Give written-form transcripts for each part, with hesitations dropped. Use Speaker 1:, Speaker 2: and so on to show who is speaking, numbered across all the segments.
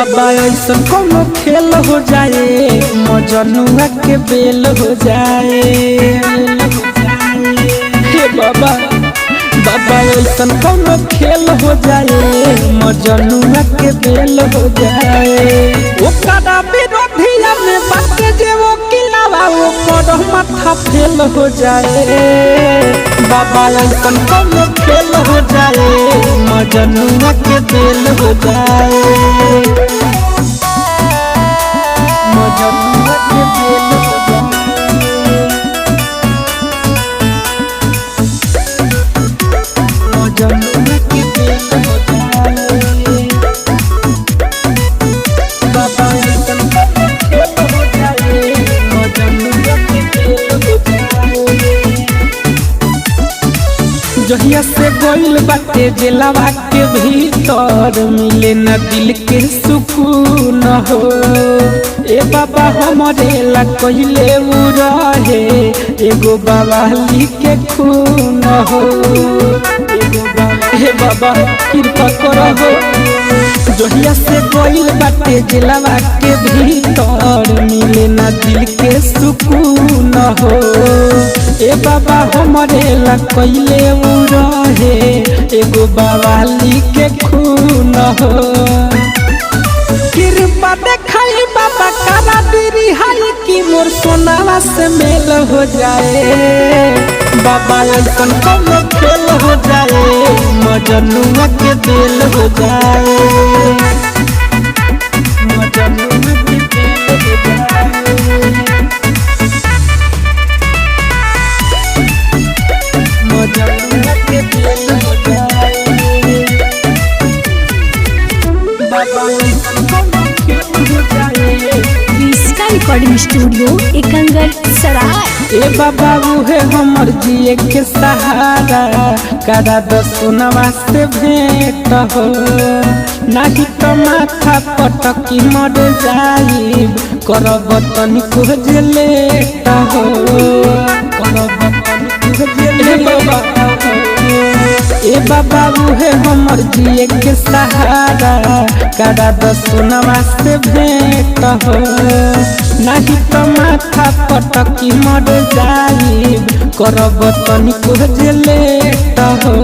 Speaker 1: बाबा ऐसा कोनो खेल हो जाए मजनुआ के बेल हो जाए। हे बाबा बाबा ऐसा कोनो खेल हो जाए मजनुआ के बेल हो जाए। ओकरा विरोधिया में बात जे वो किलावा वो करो माथा फेल हो जाए। बाबा ऐसा कोनो खेल हो जाए मजनुआ के बेल हो जाए। मजनुआ के बेल हो जाए। मजनुआ के बेल हो जाए। बाबा ऐसा कोनो खेल हो जाए मजनुआ के बेल हो जाए। जहिया से गोइल बाटे जेलवा के भीतर मिले न दिल के सुकून हो। ए बाबा हमरे ला कहिले उ रहे एगो बवाली के खून हो। हे बाबा कृपा करहो। जहिया से गोइल बाटे जेलवा के भीतर मिले न दिल के सुकून हो। ए बाबा हमरे ला कहिले उ रहे एगो बवाली के खून हो। कृपा देखाई बाबा करा दिरी हाई कि मोर सोनावा से मेल हो जाए। बाबा ऐसा कोनो खेल हो जाए मजनुआ के दिल हो जाए। मजनुआ के दिल हो जाए। मजनुआ के दिल हो जाए। बाबा ऐसा कोनो खेल हो जाए।
Speaker 2: इसका रिकॉर्डिंग स्टूडियो एकंगर सराय।
Speaker 1: ए बाबा उहे हमर जिए के सहारा करा दो सोनवा से भेंट हो। नाही तो माथा पटकी मर जाइब करब तनिको जे लेट हो। करब तनिको जे लेट हो। ए बाबा उहे हमर जिए के सहारा करा दो सोनवा से भेंट हो। नाही तो माथा पटकी मर जाइब करब तनिको जे लेट हो।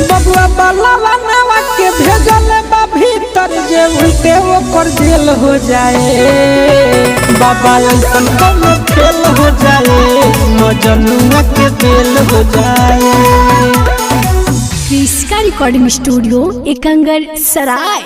Speaker 1: बबुआ बलवा नवा के भेजल बा भीतर जे उल्टे ओकर जेल हो जाए। बाबा ऐसा कोनो खेल हो जाए मजनुआ के दिल हो जाए।
Speaker 2: इसका रिकॉर्डिंग स्टूडियो एकंगर सराय।